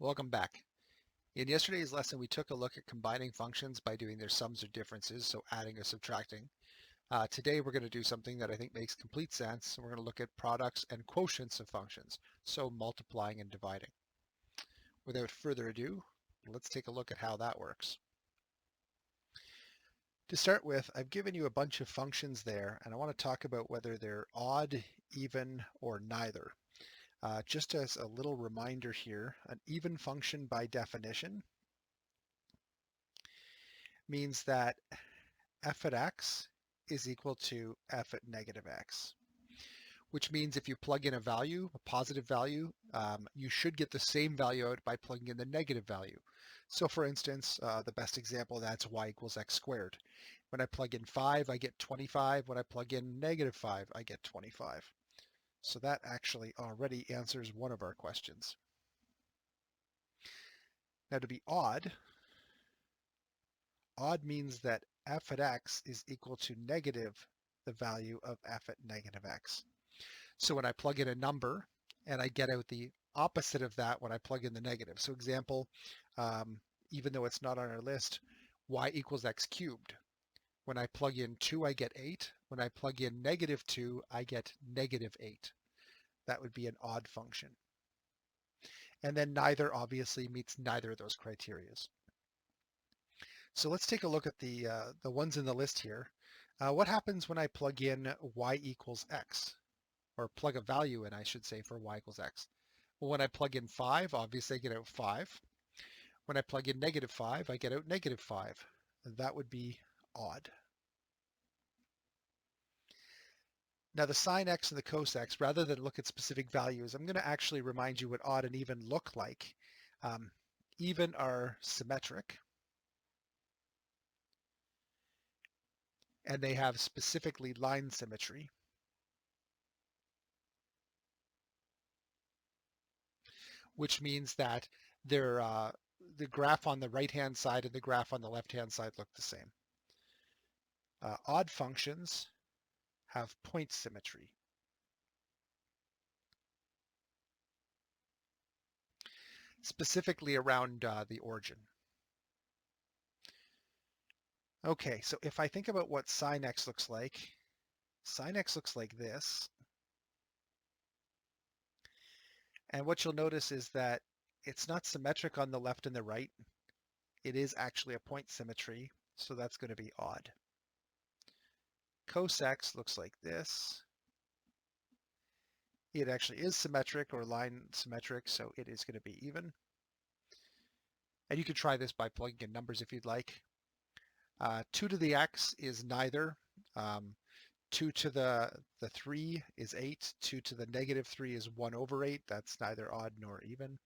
Welcome back. In yesterday's lesson, we took a look at combining functions by doing their sums or differences, so adding or subtracting. Today, we're going to do something that I think makes complete sense. We're going to look at products and quotients of functions, so multiplying and dividing. Without further ado, let's take a look at how that works. To start with, I've given you a bunch of functions there, and I want to talk about whether they're odd, even, or neither. Just as a little reminder here, an even function by definition means that f at x is equal to f at negative x, which means if you plug in a value, a positive value, you should get the same value out by plugging in the negative value. So for instance, the best example of that's y equals x squared. When I plug in 5, I get 25. When I plug in negative 5, I get 25. So that actually already answers one of our questions. Now to be odd means that f at x is equal to negative the value of f at negative x. So when I plug in a number and I get out the opposite of that when I plug in the negative. So example, even though it's not on our list, y equals x cubed. When I plug in 2, I get 8. When I plug in negative 2, I get negative 8. That would be an odd function. And then neither obviously meets neither of those criteria. So let's take a look at the ones in the list here. What happens when I plug in y equals x? Or plug a value in, I should say, for y equals x. Well, when I plug in 5, obviously I get out 5. When I plug in negative 5, I get out negative 5. That would be odd. Now the sine x and the cos x, rather than look at specific values, I'm going to actually remind you what odd and even look like. Even are symmetric, and they have specifically line symmetry. Which means that they're, the graph on the right-hand side and the graph on the left-hand side look the same. Odd functions have point symmetry. Specifically around the origin. Okay, so if I think about what sine x looks like this. And what you'll notice is that it's not symmetric on the left and the right. It is actually a point symmetry, so that's going to be odd. Cos x looks like this. It actually is symmetric or line symmetric, so it is going to be even. And you could try this by plugging in numbers if you'd like. 2 to the x is neither. 2 to the 3 is 8. 2 to the negative 3 is 1 over 8. That's neither odd nor even.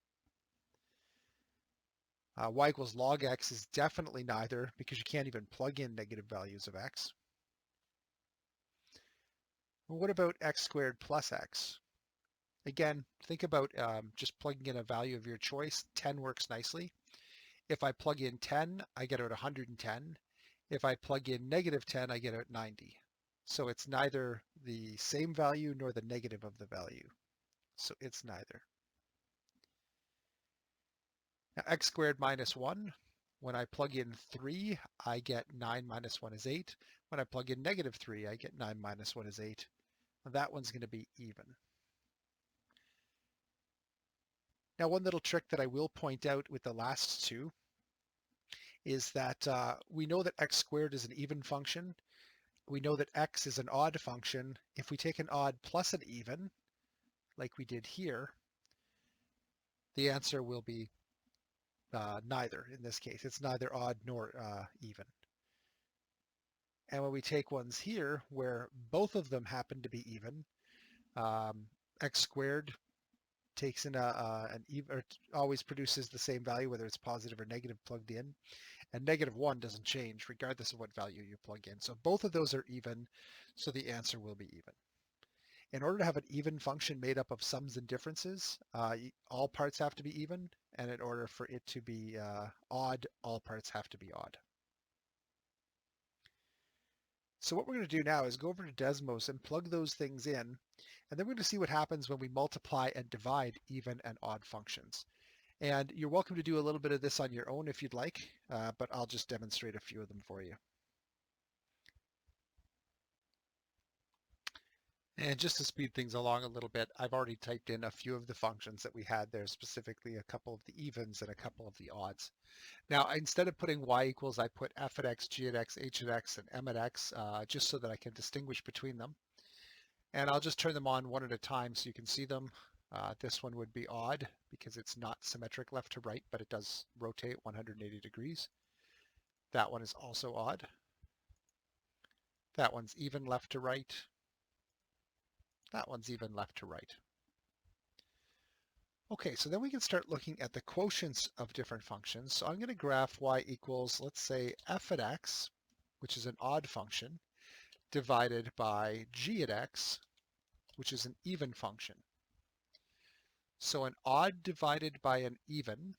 Y equals log x is definitely neither because you can't even plug in negative values of x. Well, what about x squared plus x? Again, think about just plugging in a value of your choice. 10 works nicely. If I plug in 10, I get out 110. If I plug in negative 10, I get out 90. So it's neither the same value nor the negative of the value. So it's neither. Now x squared minus 1, when I plug in 3, I get 9 minus 1 is 8. When I plug in negative 3, I get 9 minus 1 is 8. That one's going to be even. Now one little trick that I will point out with the last two is that we know that x squared is an even function. We know that x is an odd function. If we take an odd plus an even, like we did here, the answer will be neither in this case. It's neither odd nor even. And when we take ones here where both of them happen to be even, x squared takes in an even, or always produces the same value, whether it's positive or negative plugged in, and negative 1 doesn't change regardless of what value you plug in. So both of those are even, so the answer will be even. In order to have an even function made up of sums and differences, all parts have to be even, and in order for it to be odd, all parts have to be odd. So what we're going to do now is go over to Desmos and plug those things in, and then we're going to see what happens when we multiply and divide even and odd functions. And you're welcome to do a little bit of this on your own if you'd like, but I'll just demonstrate a few of them for you. And just to speed things along a little bit, I've already typed in a few of the functions that we had there, specifically a couple of the evens and a couple of the odds. Now, instead of putting y equals, I put f at x, g at x, h at x, and m at x, just so that I can distinguish between them. And I'll just turn them on one at a time so you can see them. This one would be odd because it's not symmetric left to right, but it does rotate 180 degrees. That one is also odd. That one's even left to right. That one's even left to right. Okay, so then we can start looking at the quotients of different functions. So I'm going to graph y equals, let's say, f at x, which is an odd function, divided by g at x, which is an even function. So an odd divided by an even,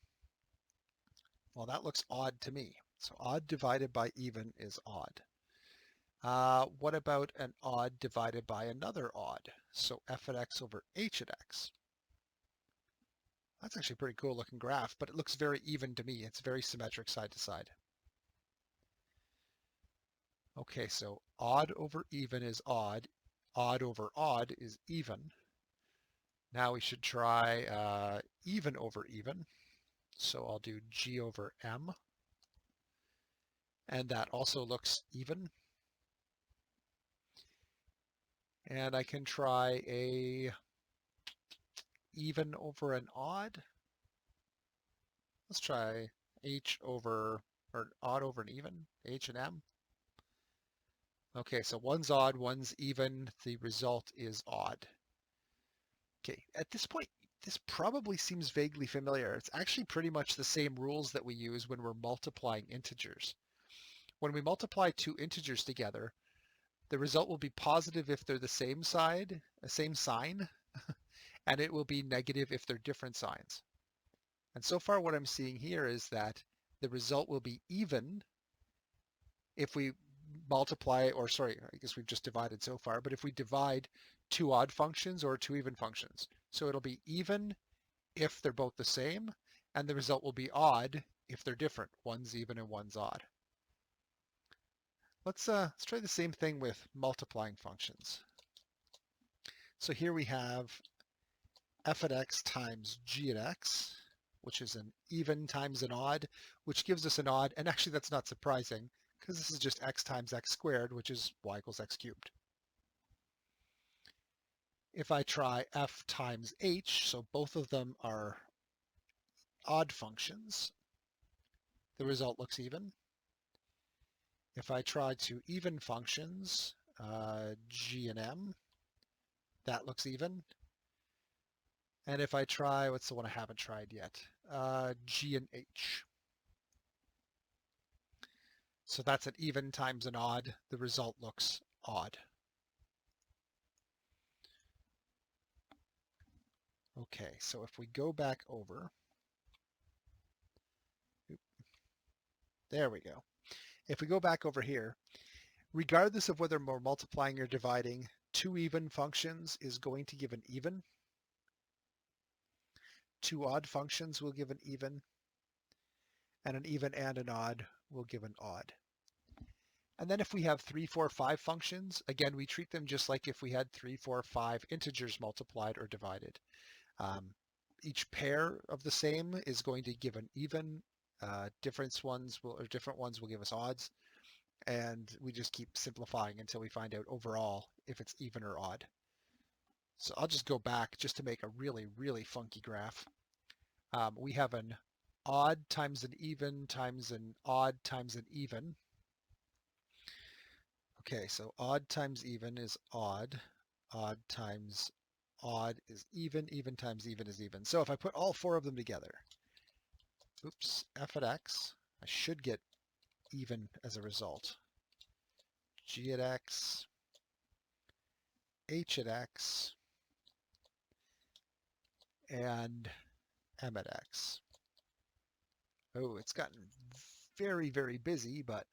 well, that looks odd to me. So odd divided by even is odd. What about an odd divided by another odd? So f at x over h at x. That's actually a pretty cool looking graph, but it looks very even to me. It's very symmetric side to side. Okay, so odd over even is odd. Odd over odd is even. Now we should try even over even. So I'll do g over m. And that also looks even. And I can try a even over an odd. Let's try h over, or odd over an even, h and m. Okay, so one's odd, one's even. The result is odd. Okay, at this point, this probably seems vaguely familiar. It's actually pretty much the same rules that we use when we're multiplying integers. When we multiply two integers together, the result will be positive if they're the same sign, and it will be negative if they're different signs. And so far what I'm seeing here is that the result will be even if we multiply, or sorry, I guess we've just divided so far, but if we divide two odd functions or two even functions. So it'll be even if they're both the same, and the result will be odd if they're different. One's even and one's odd. Let's try the same thing with multiplying functions. So here we have f at x times g at x, which is an even times an odd, which gives us an odd, and actually that's not surprising, because this is just x times x squared, which is y equals x cubed. If I try f times h, so both of them are odd functions, the result looks even. If I try two even functions, g and m, that looks even. And if I try, what's the one I haven't tried yet? G and h. So that's an even times an odd. The result looks odd. Okay, so if we go back over, there we go. If we go back over here, regardless of whether we're multiplying or dividing, two even functions is going to give an even. Two odd functions will give an even, and an even and an odd will give an odd. And then if we have 3, 4, 5 functions, again, we treat them just like if we had 3, 4, 5 integers multiplied or divided. Each pair of the same is going to give an even. Different ones will give us odds. And we just keep simplifying until we find out overall if it's even or odd. So I'll just go back just to make a really, really funky graph. We have an odd times an even times an odd times an even. Okay, so odd times even is odd. Odd times odd is even. Even times even is even. So if I put all four of them together, oops, f at x, I should get even as a result. G at x, h at x, and m at x. Oh, it's gotten very, very busy, but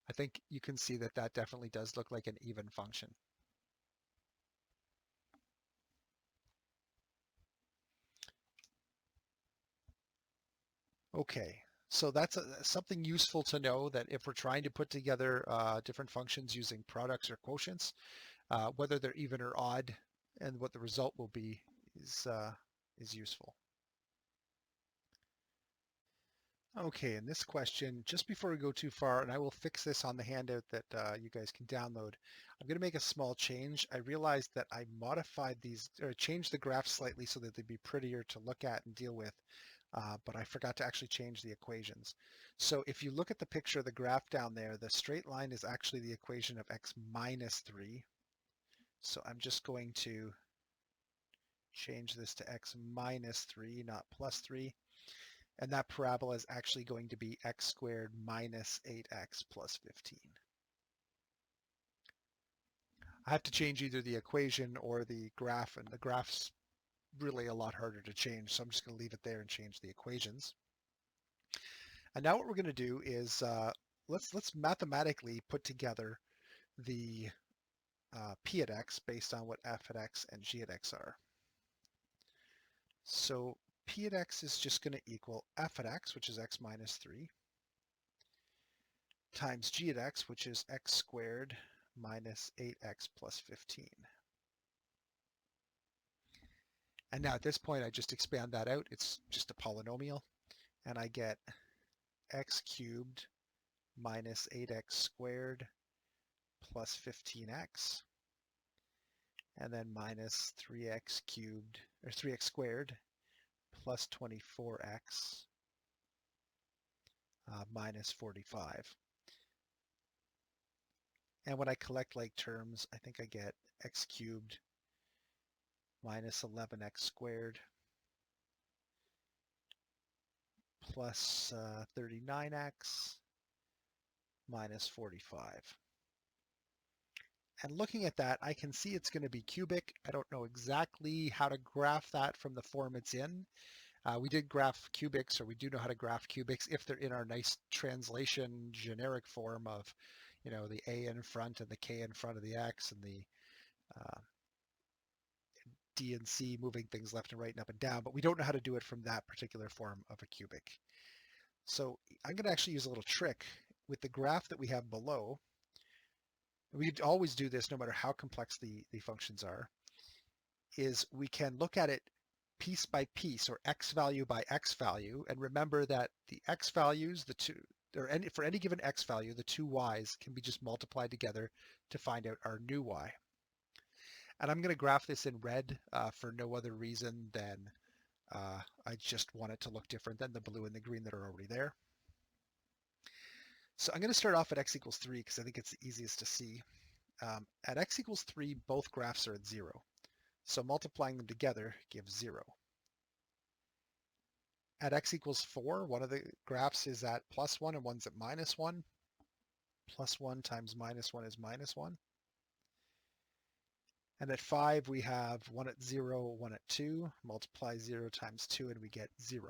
I think you can see that that definitely does look like an even function. Okay, so that's something useful to know, that if we're trying to put together different functions using products or quotients, whether they're even or odd, and what the result will be is useful. Okay, in this question, just before we go too far, and I will fix this on the handout that you guys can download, I'm going to make a small change. I realized that I modified these, or changed the graphs slightly so that they'd be prettier to look at and deal with, but I forgot to actually change the equations. So if you look at the picture of the graph down there, the straight line is actually the equation of x minus 3. So I'm just going to change this to x minus 3, not plus 3. And that parabola is actually going to be x squared minus 8x plus 15. I have to change either the equation or the graph, and the graph's really a lot harder to change, so I'm just going to leave it there and change the equations. And now what we're going to do is let's mathematically put together the p at x based on what f at x and g at x are. So p at x is just going to equal f at x, which is x minus 3, times g at x, which is x squared minus 8x plus 15. And now at this point, I just expand that out. It's just a polynomial, and I get x cubed minus 8x squared plus 15x, and then minus 3x cubed, or 3x squared plus 24x minus 45. And when I collect like terms, I think I get x cubed minus 11x squared plus 39x minus 45. And looking at that, I can see it's going to be cubic. I don't know exactly how to graph that from the form it's in. We did graph cubics, or we do know how to graph cubics if they're in our nice translation generic form of, the a in front and the k in front of the x, and the uh, d and c moving things left and right and up and down, but we don't know how to do it from that particular form of a cubic. So I'm going to actually use a little trick with the graph that we have below. We could always do this no matter how complex the functions are, is we can look at it piece by piece, or x value by x value, and remember that the x values, the two, or for any given x value, the two y's can be just multiplied together to find out our new y. And I'm going to graph this in red for no other reason than I just want it to look different than the blue and the green that are already there. So I'm going to start off at x equals 3 because I think it's the easiest to see. At x equals 3, both graphs are at 0. So multiplying them together gives 0. At x equals 4, one of the graphs is at plus 1 and one's at minus 1. Plus 1 times minus 1 is minus 1. And at 5, we have 1 at 0, 1 at 2. Multiply 0 times 2 and we get 0.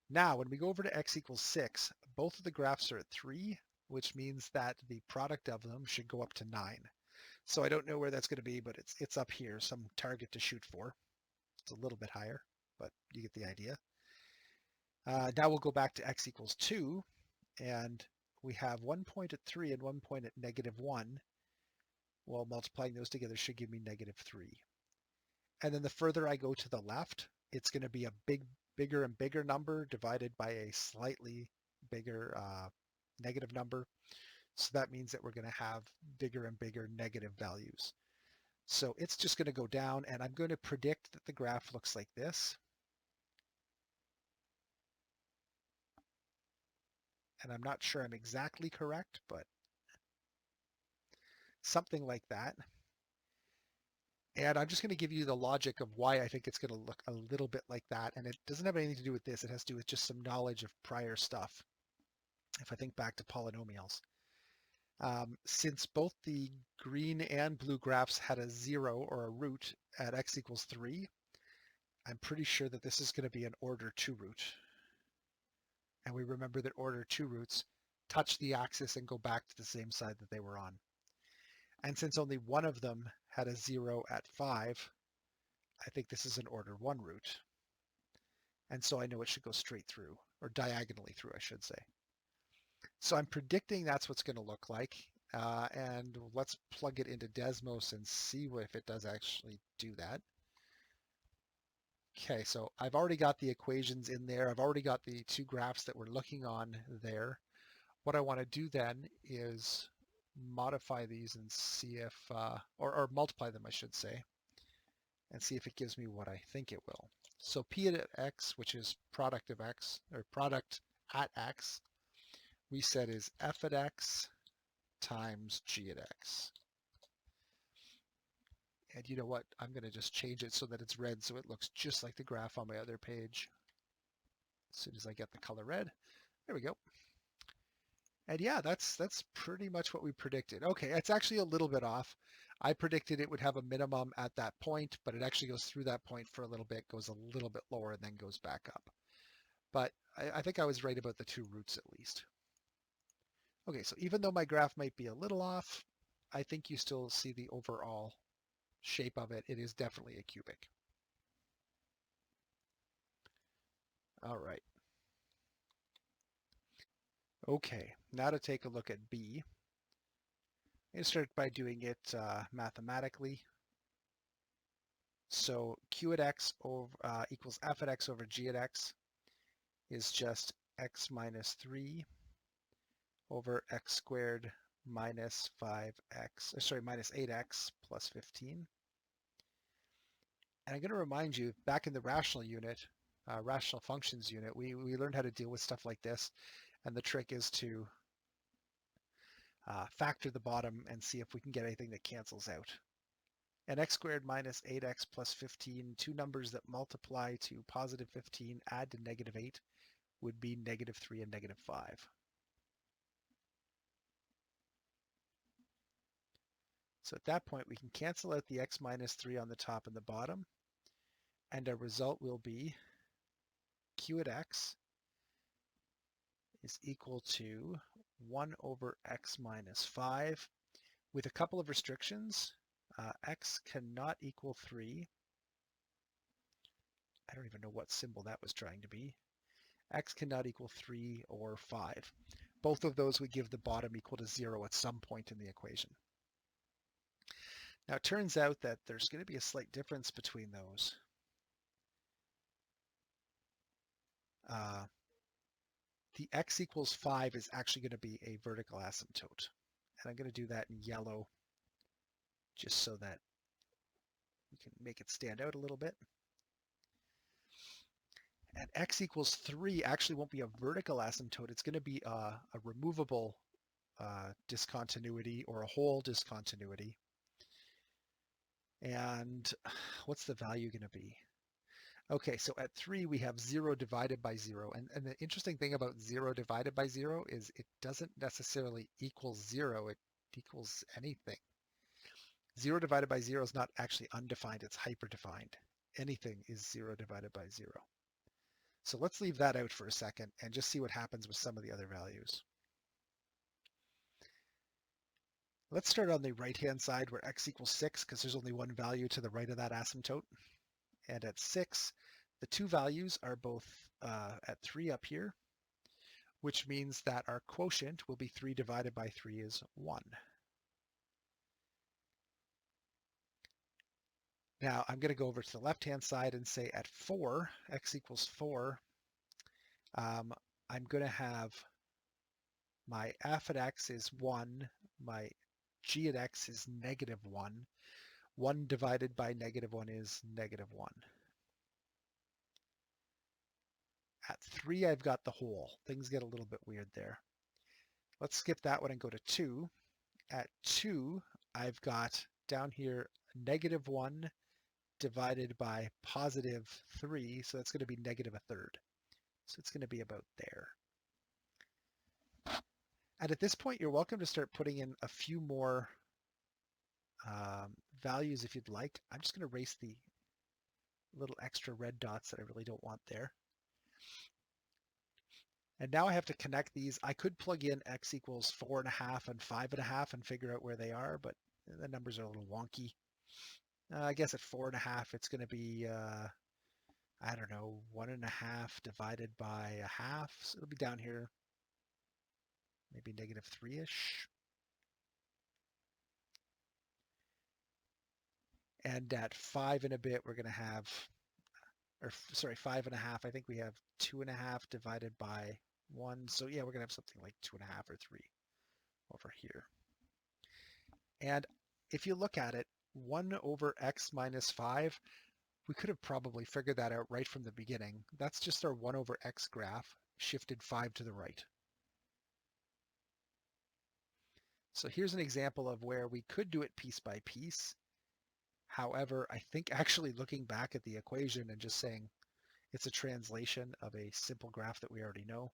Now, when we go over to x equals 6, both of the graphs are at 3, which means that the product of them should go up to 9. So I don't know where that's going to be, but it's up here, some target to shoot for. It's a little bit higher, but you get the idea. Now we'll go back to x equals 2, and we have 1 point at 3 and 1 point at negative 1. Well, multiplying those together should give me negative 3. And then the further I go to the left, it's going to be a bigger and bigger number divided by a slightly bigger negative number. So that means that we're going to have bigger and bigger negative values. So it's just going to go down, and I'm going to predict that the graph looks like this. And I'm not sure I'm exactly correct, but something like that. And I'm just going to give you the logic of why I think it's going to look a little bit like that. And it doesn't have anything to do with this. It has to do with just some knowledge of prior stuff. If I think back to polynomials. Since both the green and blue graphs had a 0 or a root at x equals 3, I'm pretty sure that this is going to be an order 2 root. And we remember that order 2 roots touch the axis and go back to the same side that they were on. And since only one of them had a 0 at 5, I think this is an order 1 root. And so I know it should go straight through, or diagonally through, I should say. So I'm predicting that's what's going to look like. And let's plug it into Desmos and see if it does actually do that. Okay, so I've already got the equations in there. I've already got the two graphs that we're looking on there. What I want to do then is modify these and see if, or multiply them, I should say, and see if it gives me what I think it will. So P at x, which is product of x, or product at x, we said is f at x times g at x. And you know what? I'm going to just change it so that it's red so it looks just like the graph on my other page. As soon as I get the color red, there we go. And yeah, that's pretty much what we predicted. Okay, it's actually a little bit off. I predicted it would have a minimum at that point, but it actually goes through that point for a little bit, goes a little bit lower, and then goes back up. But I think I was right about the two roots at least. Okay, so even though my graph might be a little off, I think you still see the overall shape of it. It is definitely a cubic. All right. Okay, now to take a look at B. I'm going to start by doing it mathematically. So Q at x over, equals f at x over g at x is just x minus 3 over x squared minus 5x, sorry, minus 8x plus 15. And I'm going to remind you, back in the rational unit, rational functions unit, we learned how to deal with stuff like this. And the trick is to factor the bottom and see if we can get anything that cancels out. And x squared minus 8x plus 15, two numbers that multiply to positive 15, add to negative 8, would be negative 3 and negative 5. So at that point, we can cancel out the x minus 3 on the top and the bottom, and our result will be q at x is equal to 1 over x minus 5, with a couple of restrictions. X cannot equal 3. I don't even know what symbol that was trying to be. X cannot equal 3 or 5. Both of those would give the bottom equal to 0 at some point in the equation. Now it turns out that there's going to be a slight difference between those. The x equals 5 is actually going to be a vertical asymptote. And I'm going to do that in yellow just so that we can make it stand out a little bit. And x equals 3 actually won't be a vertical asymptote. It's going to be a removable discontinuity or a whole discontinuity. And what's the value going to be? Okay, so at 3 we have 0 divided by 0. And the interesting thing about 0 divided by 0 is it doesn't necessarily equal 0. It equals anything. 0 divided by 0 is not actually undefined. It's hyperdefined. Anything is 0 divided by 0. So let's leave that out for a second and just see what happens with some of the other values. Let's start on the right-hand side where x equals 6 because there's only one value to the right of that asymptote. And at 6, the two values are both at 3 up here, which means that our quotient will be 3 divided by 3 is 1. Now I'm going to go over to the left-hand side and say at 4, x equals 4, I'm going to have my f at x is 1, my g at x is negative 1. 1 divided by negative 1 is negative 1. At 3, I've got the whole. Things get a little bit weird there. Let's skip that one and go to 2. At 2, I've got down here negative 1 divided by positive 3, so that's going to be negative a third. So it's going to be about there. And at this point, you're welcome to start putting in a few more values if you'd like. I'm just going to erase the little extra red dots that I really don't want there. And now I have to connect these. I could plug in x equals 4.5 and 5.5 and figure out where they are, but the numbers are a little wonky. I guess at 4.5, it's going to be, I don't know, 1.5 divided by a half. So it'll be down here, maybe negative 3-ish. And at 5 and a bit, we're going to have, or sorry, 5.5. I think we have 2.5 divided by 1. So yeah, we're going to have something like 2.5 or 3 over here. And if you look at it, 1 over x minus 5, we could have probably figured that out right from the beginning. That's just our 1 over x graph shifted 5 to the right. So here's an example of where we could do it piece by piece. However, I think actually looking back at the equation and just saying it's a translation of a simple graph that we already know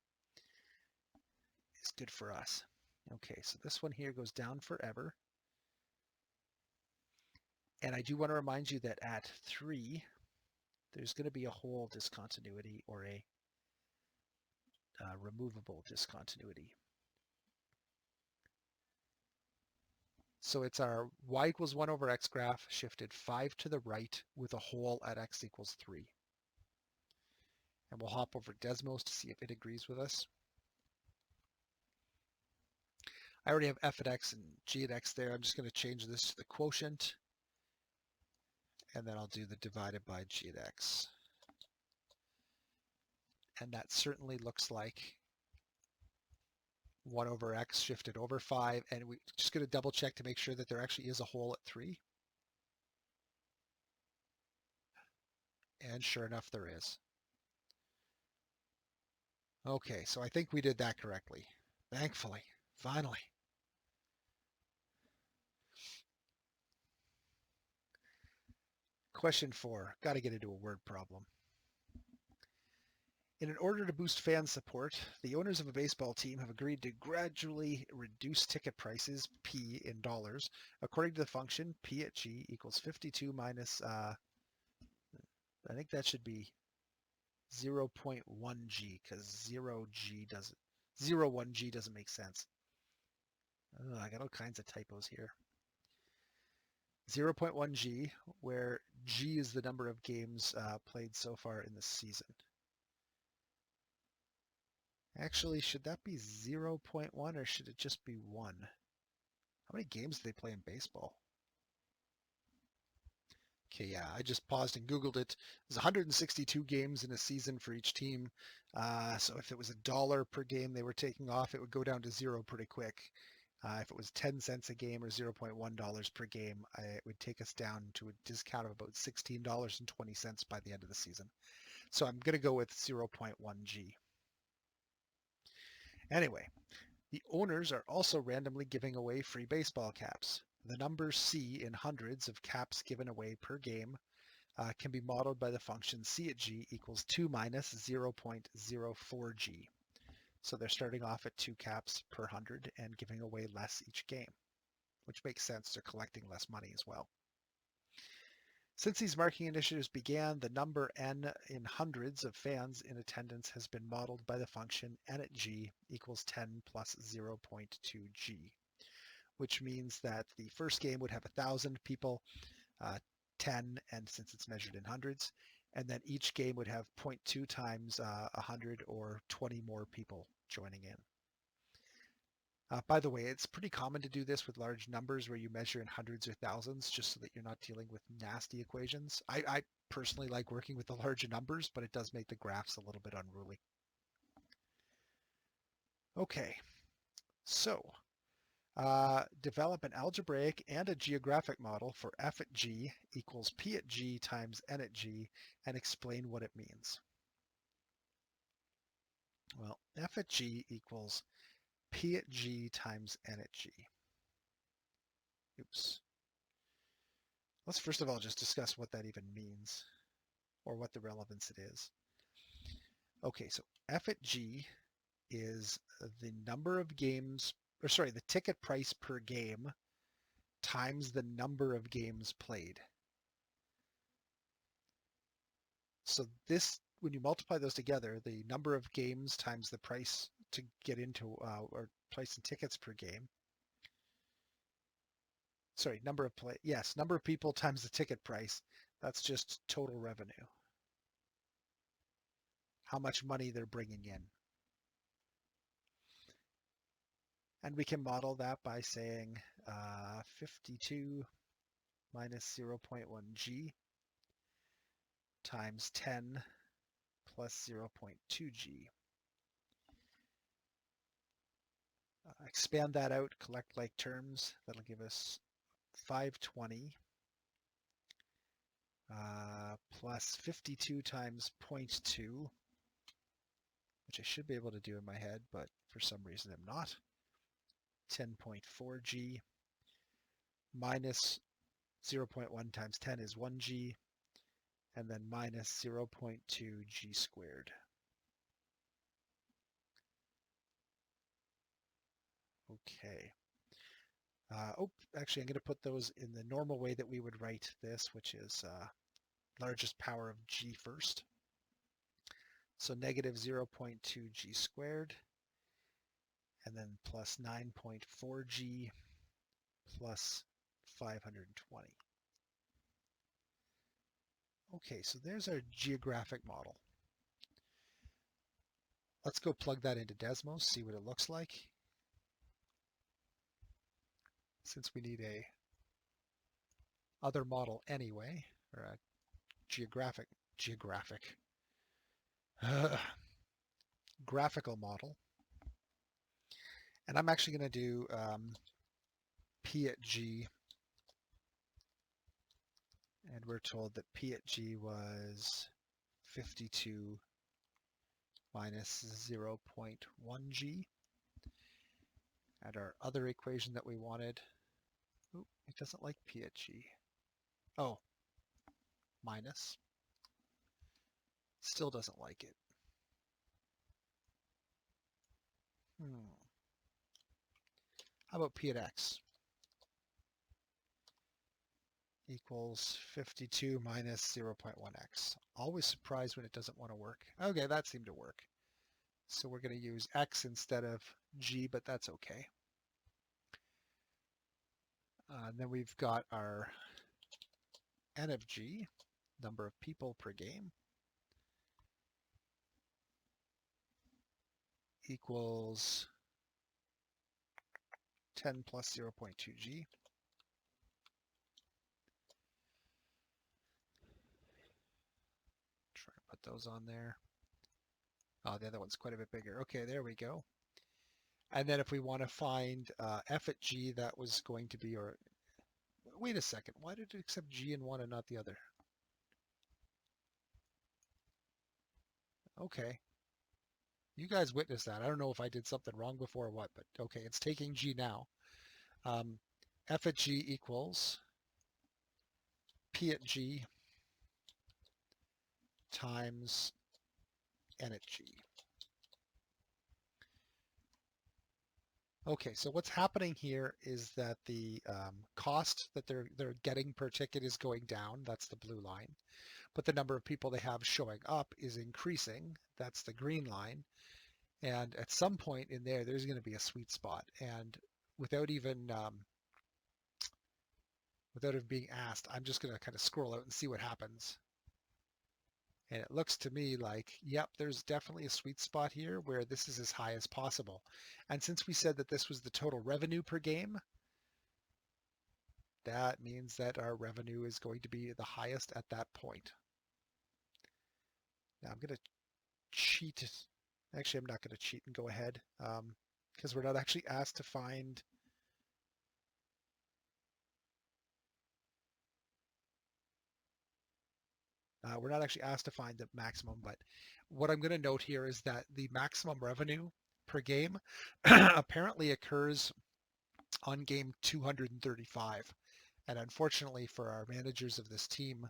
is good for us. Okay, so this one here goes down forever. And I do want to remind you that at 3, there's going to be a whole discontinuity or a removable discontinuity. So it's our y equals 1 over x graph shifted 5 to the right with a hole at x equals 3. And we'll hop over Desmos to see if it agrees with us. I already have f at x and g at x there. I'm just going to change this to the quotient. And then I'll do the divided by g at x. And that certainly looks like 1 over x shifted over 5. And we're just going to double check to make sure that there actually is a hole at 3. And sure enough, there is. Okay, so I think we did that correctly. Thankfully, finally. Question 4. Got to get into a word problem. In order to boost fan support, the owners of a baseball team have agreed to gradually reduce ticket prices, P in dollars, according to the function P at G equals 52 minus, I think that should be 0.1 G, because 0.1 G doesn't make sense. Oh, I got all kinds of typos here. 0.1 G, where G is the number of games played so far in the season. Actually, should that be 0.1 or should it just be 1? How many games do they play in baseball? Okay, yeah, I just paused and Googled it. There's 162 games in a season for each team. So if it was $1 per game they were taking off, it would go down to 0 pretty quick. If it was 10 cents a game or $0.1 per game, it would take us down to a discount of about $16.20 by the end of the season. So I'm going to go with 0.1 G. Anyway, the owners are also randomly giving away free baseball caps. The number C in hundreds of caps given away per game can be modeled by the function C at G equals 2 minus 0.04 G. So they're starting off at 2 caps per 100 and giving away less each game, which makes sense. They're collecting less money as well. Since these marketing initiatives began, the number N in hundreds of fans in attendance has been modeled by the function N at G equals 10 plus 0.2 G, which means that the first game would have 1,000 people, 10, and since it's measured in hundreds, and then each game would have 0.2 times 100 or 20 more people joining in. By the way, it's pretty common to do this with large numbers where you measure in hundreds or thousands just so that you're not dealing with nasty equations. I personally like working with the larger numbers, but it does make the graphs a little bit unruly. Okay, so develop an algebraic and a geographic model for f at g equals p at g times n at g and explain what it means. Well, f at g equals p at g times n at g. Oops. Let's first of all just discuss what that even means or what the relevance it is. Okay, so f at g is the number of games, or sorry, the ticket price per game times the number of games played. So this, when you multiply those together, the number of games times the price to get into, or price in tickets per game. Sorry, number of play, yes, number of people times the ticket price. That's just total revenue. how much money they're bringing in. And we can model that by saying 52 minus 0.1g times 10 plus 0.2g. Expand that out, collect like terms. That'll give us 520 plus 52 times 0.2, which I should be able to do in my head, but for some reason I'm not. 10.4g minus 0.1 times 10 is 1g, and then minus 0.2g squared. Okay. Actually, I'm going to put those in the normal way that we would write this, which is largest power of g first. So negative 0.2g squared, and then plus 9.4g plus 520. Okay, so there's our geographic model. Let's go plug that into Desmos, see what it looks like. Since we need a other model anyway, or a graphical model. And I'm actually going to do P at G, and we're told that P at G was 52 minus 0.1G. And our other equation that we wanted, it doesn't like P at G. Oh, minus. Still doesn't like it. How about P at X? Equals 52 minus 0.1x. Always surprised when it doesn't want to work. Okay, that seemed to work. So we're going to use x instead of g, but that's okay. And then we've got our n of g, number of people per game, equals 10 plus 0.2g. Try to put those on there. Oh, the other one's quite a bit bigger. Okay, there we go. And then if we want to find f at g, that was going to be, or wait a second, why did it accept g in one and not the other? Okay. You guys witnessed that. I don't know if I did something wrong before or what, but okay, it's taking g now. F at g equals P at g times n at g. Okay, so what's happening here is that the cost that they're getting per ticket is going down. That's the blue line. But the number of people they have showing up is increasing. That's the green line. And at some point in there, there's going to be a sweet spot. And without even being asked, I'm just going to kind of scroll out and see what happens. And it looks to me like, yep, there's definitely a sweet spot here where this is as high as possible. And since we said that this was the total revenue per game, that means that our revenue is going to be the highest at that point. Now I'm going to cheat. Actually, I'm not going to cheat and go ahead because we're not actually asked to find the maximum, but what I'm going to note here is that the maximum revenue per game apparently occurs on game 235. And unfortunately for our managers of this team,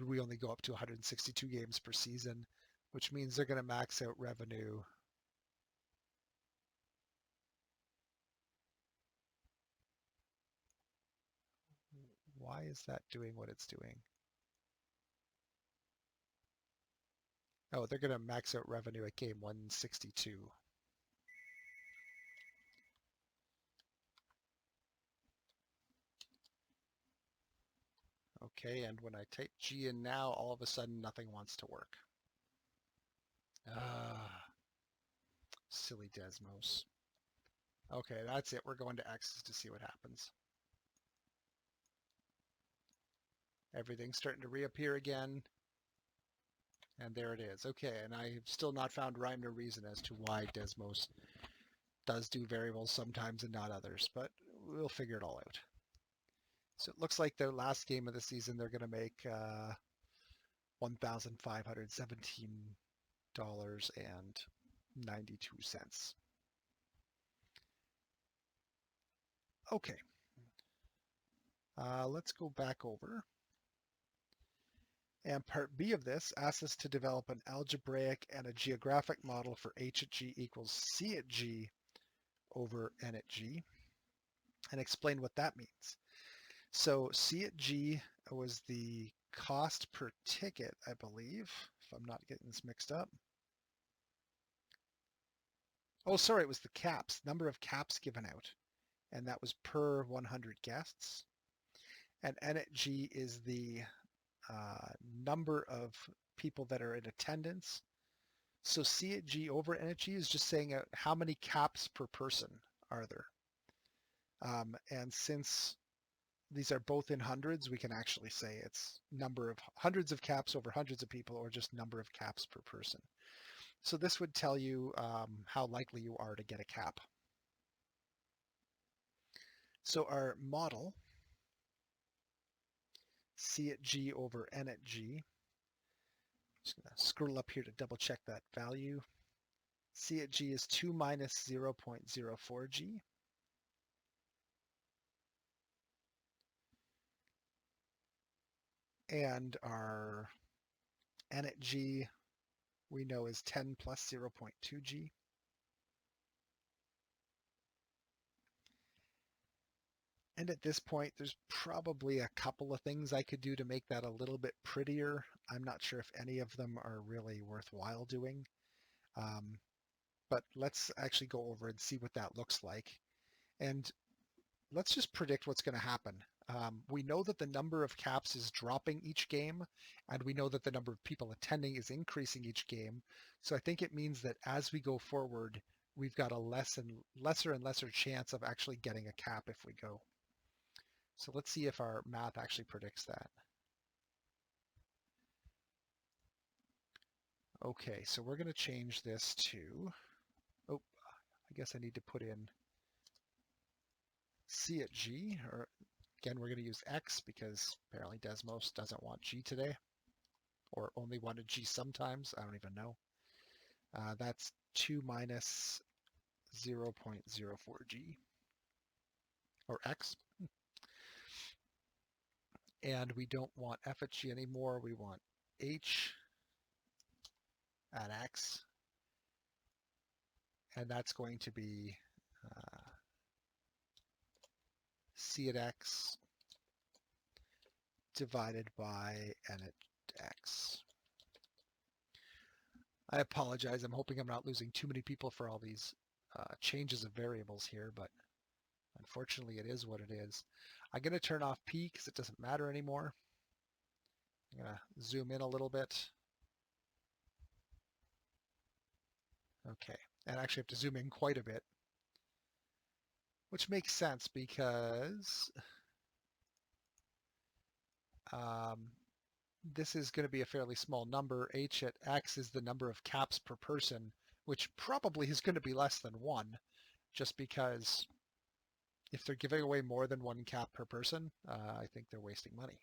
we only go up to 162 games per season, which means they're going to max out revenue. Why is that doing what it's doing? Oh, they're going to max out revenue at game 162. Okay, and when I type G in now, all of a sudden nothing wants to work. Ah, silly Desmos. Okay, that's it. We're going to X's to see what happens. Everything's starting to reappear again. And there it is. Okay, and I've still not found rhyme or reason as to why Desmos does do variables sometimes and not others, but we'll figure it all out. So it looks like their last game of the season, they're going to make $1,517.92. Okay, let's go back over. And part B of this asks us to develop an algebraic and a geographic model for h at g equals c at g over n at g, and explain what that means. So C at G was the cost per ticket, I believe, if I'm not getting this mixed up. Oh, sorry, it was the caps, number of caps given out, and that was per 100 guests. And N at G is the number of people that are in attendance. So C at G over N at G is just saying how many caps per person are there. And since these are both in hundreds, we can actually say it's number of hundreds of caps over hundreds of people, or just number of caps per person. So this would tell you how likely you are to get a cap. So our model, C at G over N at G, just going to scroll up here to double check that value. C at G is 2 minus 0.04 G. And our N at G we know is 10 plus 0.2 G. And at this point, there's probably a couple of things I could do to make that a little bit prettier. I'm not sure if any of them are really worthwhile doing. But let's actually go over and see what that looks like. And let's just predict what's going to happen. We know that the number of caps is dropping each game, and we know that the number of people attending is increasing each game. So I think it means that as we go forward, we've got a lesser and lesser chance of actually getting a cap if we go. So let's see if our math actually predicts that. Okay, so we're going to change this to, oh, I guess I need to put in C at G, or again, we're going to use X because apparently Desmos doesn't want G today, or only wanted G sometimes. I don't even know. That's 2 minus 0.04 G, or X. And we don't want F at G anymore. We want H at X. And that's going to be C at X divided by N at X. I apologize. I'm hoping I'm not losing too many people for all these changes of variables here, but unfortunately it is what it is. I'm going to turn off P because it doesn't matter anymore. I'm going to zoom in a little bit. Okay, and I actually have to zoom in quite a bit, which makes sense because this is going to be a fairly small number. H at X is the number of caps per person, which probably is going to be less than 1, just because if they're giving away more than 1 cap per person, I think they're wasting money.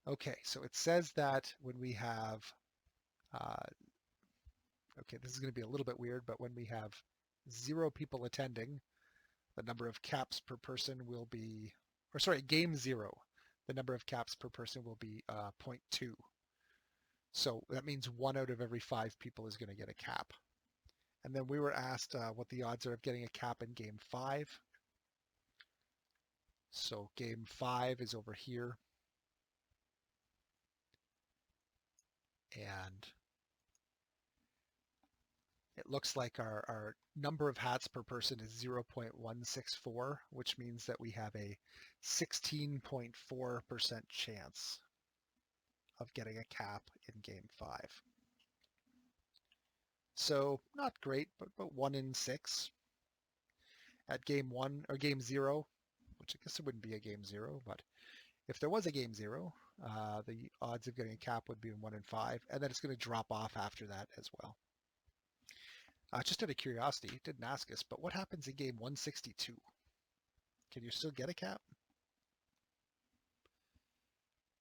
Okay, so it says that when we have, okay, this is going to be a little bit weird, but when we have 0 people attending, the number of caps per person will be, or sorry, game 0, the number of caps per person will be 0.2. So that means 1 out of every 5 people is going to get a cap. And then we were asked what the odds are of getting a cap in game 5. So game 5 is over here. And it it looks like our number of hats per person is 0.164, which means that we have a 16.4% chance of getting a cap in game 5. So not great, but 1 in 6 at game 1 or game 0, which I guess it wouldn't be a game 0, but if there was a game 0, the odds of getting a cap would be 1 in 5, and then it's going to drop off after that as well. Just out of curiosity, it didn't ask us, but what happens in game 162? Can you still get a cap?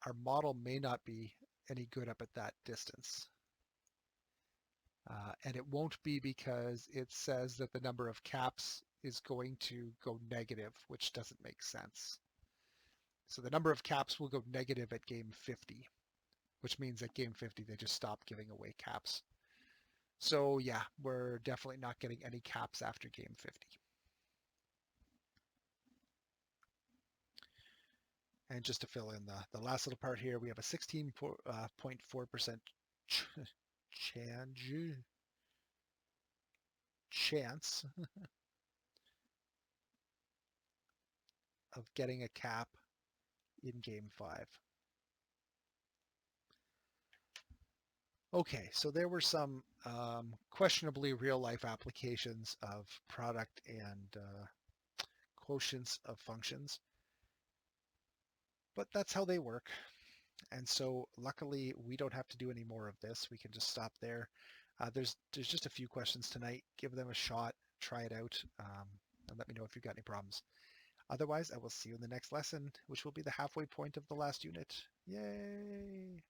Our model may not be any good up at that distance. And it won't be because it says that the number of caps is going to go negative, which doesn't make sense. So the number of caps will go negative at game 50, which means at game 50 they just stop giving away caps. So yeah, we're definitely not getting any caps after game 50. And just to fill in the last little part here, we have a 16.4% chance of getting a cap in game 5. Okay, so there were some questionably real-life applications of product and quotients of functions, but that's how they work. And so luckily we don't have to do any more of this. We can just stop there. There's just a few questions tonight. Give them a shot, try it out, and let me know if you've got any problems. Otherwise, I will see you in the next lesson, which will be the halfway point of the last unit. Yay!